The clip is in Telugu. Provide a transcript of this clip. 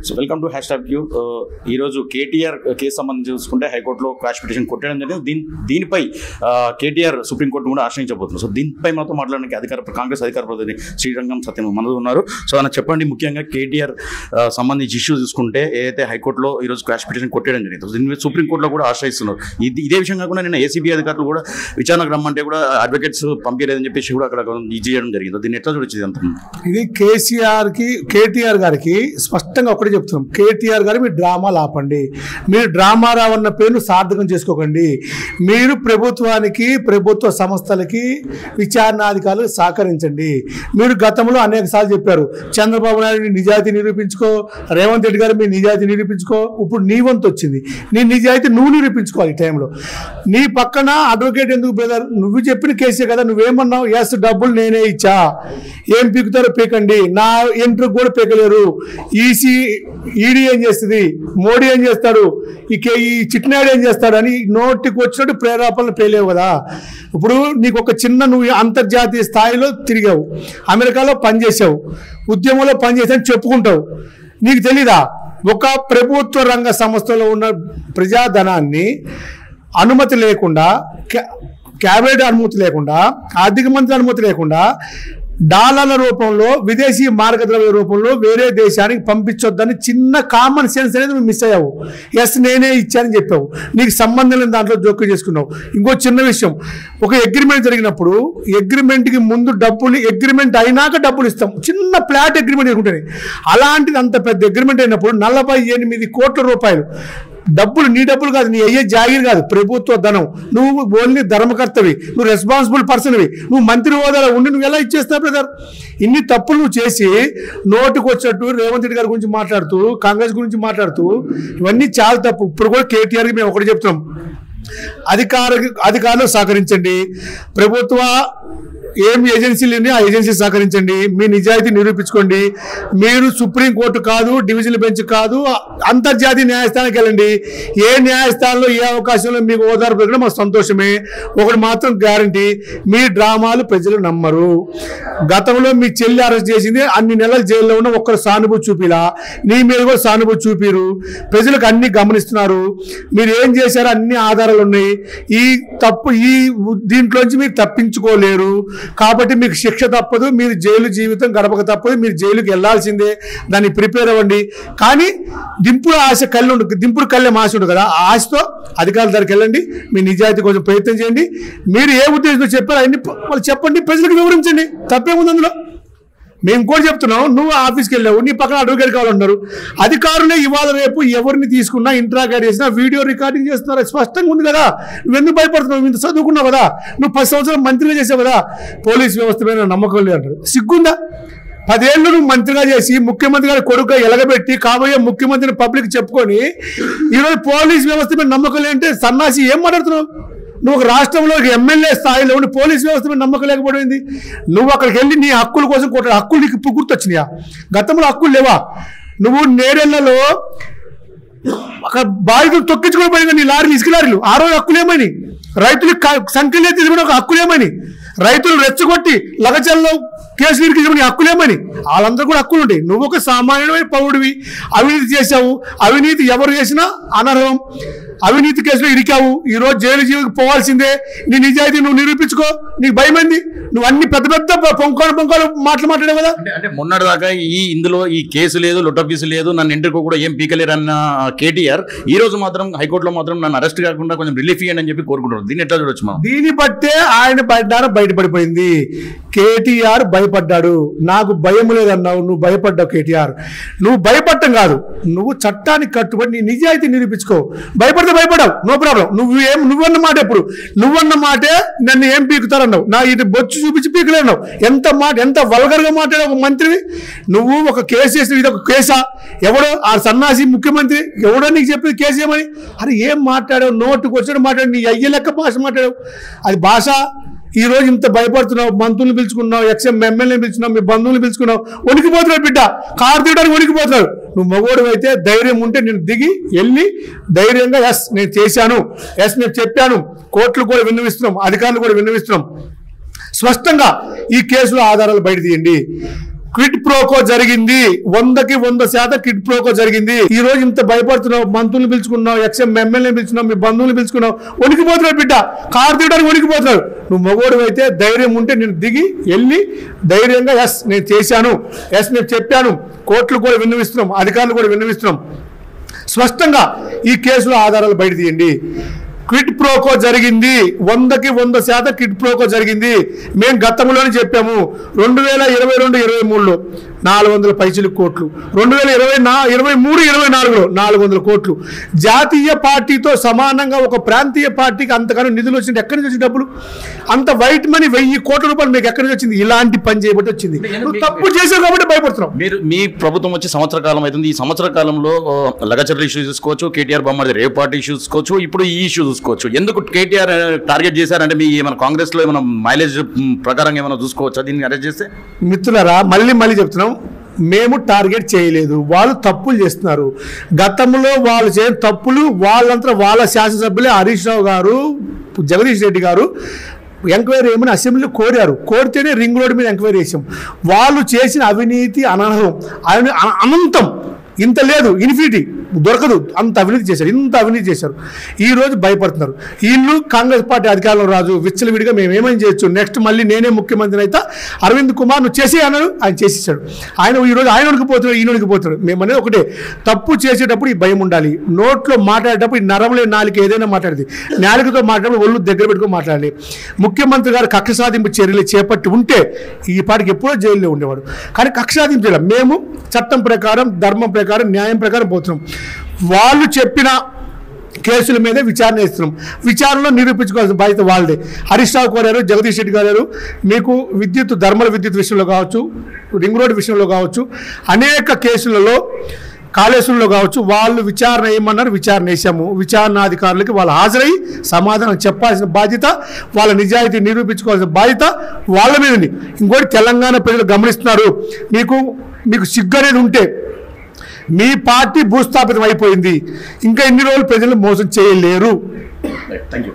So welcome to #Q. ఈరోజు కేటీఆర్ కేసు సంబంధించి చూసుకుంటే హైకోర్టులో క్వాష్ పిటిషన్ కొట్టడం జరిగింది. దీనిపై కేటీఆర్ సుప్రీంకోర్టు కూడా ఆశ్రయించబోతున్నారు. సో దీనిపై మాతో మాట్లాడడానికి కాంగ్రెస్ అధికార ప్రతినిధి శ్రీరంగం సత్యం మనతో ఉన్నారు. సో ఆయన చెప్పండి, ముఖ్యంగా కేటీఆర్ సంబంధించి ఇష్యూ చూసుకుంటే ఏదైతే హైకోర్టులో ఈరోజు క్వాష్ పిటిషన్ కొట్టడం జరిగింది, దీని మీద సుప్రీంకోర్టులో కూడా ఆశ్రయిస్తున్నారు. ఇదే విషయంగా కూడా నిన్న ఏసీబీ అధికారులు కూడా విచారణకు రమ్మంటే కూడా అడ్వకేట్స్ పంపించలేదని చెప్పేసి కూడా అక్కడ ఇది చేయడం జరిగింది. దీన్ని ఎట్లా చూడొచ్చు? అంత ఇది కేటీఆర్ గారికి స్పష్టంగా ఒకటే చెప్తున్నాం. కేటీఆర్ గారు మీరు డ్రామాలు ఆపండి. మీరు డ్రామా రావన్న పేరును సార్థకం చేసుకోకండి. మీరు ప్రభుత్వానికి, ప్రభుత్వ సంస్థలకి, విచారణాధికారులు సహకరించండి. మీరు గతంలో అనేక సార్లు చెప్పారు, చంద్రబాబు నాయుడు నిజాయితీ నిరూపించుకో, రేవంత్ రెడ్డి గారు మీ నిజాయితీ నిరూపించుకో. ఇప్పుడు నీ వంతు వచ్చింది, నీ నిజాయితీ నువ్వు నిరూపించుకోవాలి. ఈ టైంలో నీ పక్కన అడ్వకేట్ ఎందుకు బ్రదర్? నువ్వు చెప్పిన కేసే కదా, నువ్వేమన్నావు? ఎస్, డబ్బులు నేనే ఇచ్చా, ఏం పీకుతారో పీకండి, నా ఎంట్రీ కూడా పీకలేరు. ఈడీ ఏం చేస్తుంది, మోడీ ఏం చేస్తాడు, ఈ చిట్నాయుడు ఏం చేస్తాడు అని నోటికి వచ్చినట్టు ప్రేరేపణలు పేలేవు కదా. ఇప్పుడు నీకు ఒక నువ్వు అంతర్జాతీయ స్థాయిలో తిరిగావు, అమెరికాలో పనిచేసావు, ఉద్యమంలో పనిచేసావు చెప్పుకుంటావు. నీకు తెలీదా? ఒక ప్రభుత్వ రంగ సంస్థలో ఉన్న ప్రజాధనాన్ని అనుమతి లేకుండా, క్యాబినెట్ అనుమతి లేకుండా, ఆర్థిక మంత్రి అనుమతి లేకుండా డాలర్ల రూపంలో, విదేశీ మార్గద్రవ్య రూపంలో వేరే దేశానికి పంపించొద్దని చిన్న కామన్ సెన్స్ అనేది నువ్వు మిస్ అయ్యావు. ఎస్, నేనే ఇచ్చానని చెప్పావు. నీకు సంబంధం లేని దాంట్లో జోక్యం చేసుకున్నావు. ఇంకో చిన్న విషయం, ఒక అగ్రిమెంట్ జరిగినప్పుడు అగ్రిమెంట్కి ముందు డబ్బులు, అగ్రిమెంట్ అయినాక డబ్బులు ఇస్తాం. చిన్న ఫ్లాట్ అగ్రిమెంట్ చేసుకుంటే, అలాంటిది అంత పెద్ద అగ్రిమెంట్ అయినప్పుడు 48 కోట్ల రూపాయలు డబ్బులు, నీ డబ్బులు కాదు, నీ అయ్యే జాగిరి కాదు, ప్రభుత్వ ధనం. నువ్వు ఓన్లీ ధర్మకర్తవి, నువ్వు రెస్పాన్సిబుల్ పర్సన్వి, నువ్వు మంత్రి హోదాలో ఉండి నువ్వు ఎలా ఇచ్చేస్తావు బ్రదర్? ఇన్ని తప్పులు నువ్వు చేసి నోటుకు వచ్చినట్టు రేవంత్ రెడ్డి గారి గురించి మాట్లాడుతూ, కాంగ్రెస్ గురించి మాట్లాడుతూ, ఇవన్నీ చాలా తప్పు. ఇప్పుడు కూడా కేటీఆర్కి మేము ఒకటి చెప్తున్నాం, అధికారులు సహకరించండి. ప్రభుత్వ ఏమి ఏజెన్సీలు ఉన్నాయి, ఆ ఏజెన్సీ సహకరించండి. మీ నిజాయితీ నిరూపించుకోండి. మీరు సుప్రీంకోర్టు కాదు, డివిజన్ బెంచ్ కాదు, అంతర్జాతీయ న్యాయస్థానానికి వెళ్ళండి. ఏ న్యాయస్థానంలో ఏ అవకాశంలో మీకు ఓదార్పు దొరికినా మాకు సంతోషమే. ఒకటి మాత్రం గ్యారంటీ, మీ డ్రామాలు ప్రజలు నమ్మరు. గతంలో మీ చెల్లి అరెస్ట్ చేసింది, అన్ని నెలలు జైల్లో ఉన్న ఒక్కరు సానుభూతి చూపిలా, నీ మీద కూడా సానుభూతి చూపిరు. ప్రజలకు అన్ని గమనిస్తున్నారు. మీరు ఏం చేశారో అన్ని ఆధారాలు ఉన్నాయి. దీంట్లోంచి మీరు తప్పించుకోలేరు. కాబట్టి మీకు శిక్ష తప్పదు, మీరు జైలు జీవితం గడపక తప్పదు, మీరు జైలుకి వెళ్లాల్సిందే. దాన్ని ప్రిపేర్ అవ్వండి. కానీ దింపుడు కళ్ళే ఆశ ఉండదు కదా, ఆ ఆశతో అధికారుల దగ్గరికి వెళ్ళండి. మీ నిజాయితీ కోసం ప్రయత్నం చేయండి. మీరు ఏ ఉద్దేశంతో చెప్పారో అన్ని వాళ్ళు చెప్పండి, ప్రజలకు వివరించండి. తప్పేముంది అందులో? మేము కూడా చెప్తున్నాం, నువ్వు ఆఫీస్కి వెళ్ళావు, నీ పక్కన అడ్వకేట్ కావాలన్నారు. అధికారులే ఇవాళ రేపు ఎవరిని తీసుకున్నా, ఇంట్రాగేట్ చేసినా వీడియో రికార్డింగ్ చేస్తున్నారు. స్పష్టంగా ఉంది కదా. నువ్వెందుకు భయపడుతున్నావు? ఇంత చదువుకున్నావు కదా, నువ్వు 10 సంవత్సరాలు మంత్రిగా చేసావు కదా. పోలీస్ వ్యవస్థ మీద నమ్మకం లేదు అంటారు. సిగ్గుందా? 10 ఏళ్ళు నువ్వు మంత్రిగా చేసి, ముఖ్యమంత్రి గారి కొడుకుగా ఎలగబెట్టి, కాబోయే ముఖ్యమంత్రిని పబ్లిక్ చెప్పుకొని, ఈరోజు పోలీస్ వ్యవస్థ మీద నమ్మకం లేదంటే సన్నాసి ఏం మాట్లాడుతున్నావు? నువ్వు ఒక రాష్ట్రంలో ఎమ్మెల్యే స్థాయిలో ఉండి పోలీస్ వ్యవస్థ మీద నమ్మకం లేకపోయింది. నువ్వు అక్కడికి వెళ్ళి నీ హక్కుల కోసం కొట్టాడు. హక్కులు నీకు ఇప్పుడు గుర్తొచ్చినాయా? గతంలో హక్కులు లేవా? నువ్వు నేరేళ్లలో అక్కడ బాధితులు తొక్కించుకొని పోయింది నీ లారీలు, ఇసుక లారీలు. ఆ రోజు హక్కులేమని? రైతులు సంఖ్యలే తీసుకుని ఒక హక్కులేమని? రైతులు రెచ్చగొట్టి లగచల్లో కేసులు ఇరికించుకుని హక్కులేమని? వాళ్ళందరూ కూడా హక్కులు ఉంటాయి. నువ్వు ఒక సామాన్యమైన పౌరుడివి, అవినీతి చేశావు. అవినీతి ఎవరు చేసినా అనర్హం. అవినీతి కేసులో ఇరికావు, ఈరోజు జైలు జీవికి పోవాల్సిందే. నీ నిజాయితీ నువ్వు నిరూపించుకో. నీకు భయమైంది? నువ్వు అన్ని పెద్ద పొంకాలు మాట్లాడావు కదా. అంటే మొన్నటిదాకా ఇందులో ఈ కేసు లేదు, లొట్టపీసు లేదు, నన్ను ఇంటికి కూడా ఏం పీకలేరు అన్న కేటీఆర్ ఈ రోజు మాత్రం హైకోర్టులో మాత్రం నన్ను అరెస్ట్ కాకుండా కొంచెం రిలీఫ్ ఇవ్వండి అని చెప్పి కోరుకుంటున్నారు. దీన్ని ఎట్లా చూడొచ్చు మనం? దీన్ని బట్టే ఆయన బయటపడిపోయింది. కేటీఆర్ భయపడ్డాడు. నాకు భయం లేదన్నావు, నువ్వు భయపడ్డావు. కేటీఆర్, నువ్వు భయపడటం కాదు, నువ్వు చట్టానికి కట్టుబడి నీ నిజాయితీ నిరూపించుకో. భయపడతావు, నో ప్రాబ్లం. నువ్వన్న మాట ఎప్పుడు? నువ్వన్న మాటే నన్ను ఏం పీకుతారన్నావు. నా ఇది బొచ్చు చూపించి పీకలేన్నావు. ఎంత వల్గర్గా మాట్లాడే ఒక మంత్రివి నువ్వు. ఒక కేసు చేసిన, ఇది ఒక కేసా? ఎవడో ఆ సన్నాసి ముఖ్యమంత్రి ఎవడో నీకు చెప్పేది కేసు ఏమని? అరే ఏం మాట్లాడావు? నోటుకు వచ్చాడు మాట్లాడు, నీ అయ్య లెక్క భాష మాట్లాడావు. అది భాష. ఈ రోజు ఇంత భయపడుతున్నావు, మంత్రులు పిలుచుకున్నావు, ఎమ్మెల్యేని పిలుచుకున్నావు, మీ బంధువులు పిలుచుకున్నావు, వణికిపోతున్నాడు బిడ్డ. కారు దిగడానికి వణికిపోతున్నాడు. నువ్వు మగోడు అయితే ధైర్యం ఉంటే నేను దిగి వెళ్ళి ధైర్యంగా ఎస్ నేను చేశాను, ఎస్ నేను చెప్పాను, కోర్టులు కూడా విన్నవిస్తున్నాం, అధికారులు కూడా విన్నవిస్తున్నాం, స్పష్టంగా ఈ కేసులో ఆధారాలు బయట తీయండి. క్విడ్ ప్రోకో జరిగింది, 100% క్విడ్ ప్రోకో జరిగింది. ఈ రోజు ఇంత భయపడుతున్నావు, మంత్రులు పిలుచుకున్నావు, ఎమ్మెల్యేని పిలుచుకున్నావు, మీ బంధువులు పిలుచుకున్నావు, వణికిపోతున్నాడు బిడ్డ, కారు తీయడానికి వణికిపోతున్నాడు. నువ్వు మగోడు అయితే ధైర్యం ఉంటే నేను దిగి వెళ్ళి ధైర్యంగా ఎస్ నేను చేశాను, ఎస్ నేను చెప్పాను, కోర్టులు కూడా విన్నవిస్తున్నాం, అధికారులు కూడా విన్నవిస్తున్నాం, స్పష్టంగా ఈ కేసులో ఆధారాలు బయట తీయండి. క్విడ్ ప్రోకో జరిగింది, 100% క్విడ్ ప్రోకో జరిగింది. మేము గతంలోనే చెప్పాము. 2022-23లో 400 పైసలు కోట్లు, 2023-24లో 400 కోట్లు. జాతీయ పార్టీతో సమానంగా ఒక ప్రాంతీయ పార్టీకి అంతగానో నిధులు వచ్చింది. ఎక్కడి నుంచి వచ్చిన డబ్బులు? అంత వైట్ మనీ 1000 కోట్ల రూపాయలు మీకు ఎక్కడి నుంచి వచ్చింది? ఇలాంటి పని చేయబట్టి వచ్చింది. నువ్వు తప్పు చేసావు కాబట్టి భయపడుతున్నావు. మీరు మీ ప్రభుత్వం వచ్చి సంవత్సర కాలం అవుతుంది. ఈ సంవత్సర కాలంలో లగచర్ల ఇష్యూ చూసుకోవచ్చు, కేటీఆర్ బొమ్మ రేవ్ పార్టీ ఇష్యూ చూసుకోవచ్చు, ఇప్పుడు ఈ ఇష్యూ చూసుకోవచ్చు. ఎందుకు కేటీఆర్ టార్గెట్ చేశారంటే మీ ఏమైనా కాంగ్రెస్ లో ఏమైనా మైలేజ్ ప్రకారం ఏమైనా చూసుకోవచ్చా దీన్ని అరెస్ట్ చేస్తే? మిత్రులారా, మళ్ళీ చెప్తున్నాం, మేము టార్గెట్ చేయలేదు. వాళ్ళు తప్పులు చేస్తున్నారు. గతంలో వాళ్ళు చేయని తప్పులు వాళ్ళంతా వాళ్ళ శాసనసభ్యులే హరీష్ రావు గారు, జగదీష్ రెడ్డి గారు ఎంక్వైరీ ఏమని అసెంబ్లీలో కోరారు. కోరితేనే రింగ్ రోడ్ మీద ఎంక్వైరీ చేసాం. వాళ్ళు చేసిన అవినీతి అనర్హం, అనంతం, ఇంత లేదు, ఇన్ఫినిటీ దొరకదు, అంత అవినీతి చేశారు, ఇంత అవినీతి చేశారు. ఈరోజు భయపడుతున్నారు. వీళ్ళు కాంగ్రెస్ పార్టీ అధికారంలో రాజు విచ్చలవిడిగా మేము ఏమని చేయొచ్చు, నెక్స్ట్ మళ్ళీ నేనే ముఖ్యమంత్రి అయితే అరవింద్ కుమార్ నువ్వు చేసే అన్నాడు, ఆయన చేసేసాడు. ఆయన ఈరోజు ఆయన ఉనికిపోతున్నాడు, ఈయన ఉనికిపోతున్నాడు. మేమనేది ఒకటే, తప్పు చేసేటప్పుడు ఈ భయం ఉండాలి. నోట్లో మాట్లాడేటప్పుడు ఈ నరంలో నాలుగు ఏదైనా మాట్లాడేది, నాలుగుతో మాట్లాడేటప్పుడు ఒళ్ళు దగ్గర పెట్టుకొని మాట్లాడాలి. ముఖ్యమంత్రి గారు కక్ష సాధింపు చర్యలు చేపట్టి ఉంటే ఈ పాటికి ఎప్పుడో జైల్లో ఉండేవాడు. కానీ కక్ష సాధింపు చేయాలి. మేము చట్టం ప్రకారం, ధర్మం ప్రకారం, న్యాయం ప్రకారం పోతున్నాం. వాళ్ళు చెప్పిన కేసుల మీద విచారణ చేస్తున్నాం. విచారణలో నిరూపించుకోవాల్సిన బాధ్యత వాళ్ళదే. హరీష్ రావు కోరారు, జగదీష్ రెడ్డి గారు, మీకు విద్యుత్, ధర్మల విద్యుత్ విషయంలో కావచ్చు, రింగ్ రోడ్ విషయంలో కావచ్చు, అనేక కేసులలో, కాళేశ్వరంలో కావచ్చు, వాళ్ళు విచారణ ఏమన్నారు, విచారణ వేసాము. విచారణాధికారులకి వాళ్ళు హాజరై సమాధానం చెప్పాల్సిన బాధ్యత, వాళ్ళ నిజాయితీ నిరూపించుకోవాల్సిన బాధ్యత వాళ్ళ మీద ఉంది. ఇంకోటి, తెలంగాణ ప్రజలు గమనిస్తున్నారు. మీకు సిగ్గు అనేది ఉంటే, మీ పార్టీ భూస్థాపితం అయిపోయింది, ఇంకా ఎన్ని రోజులు ప్రజలు మోసం చేయలేరు. Thank you.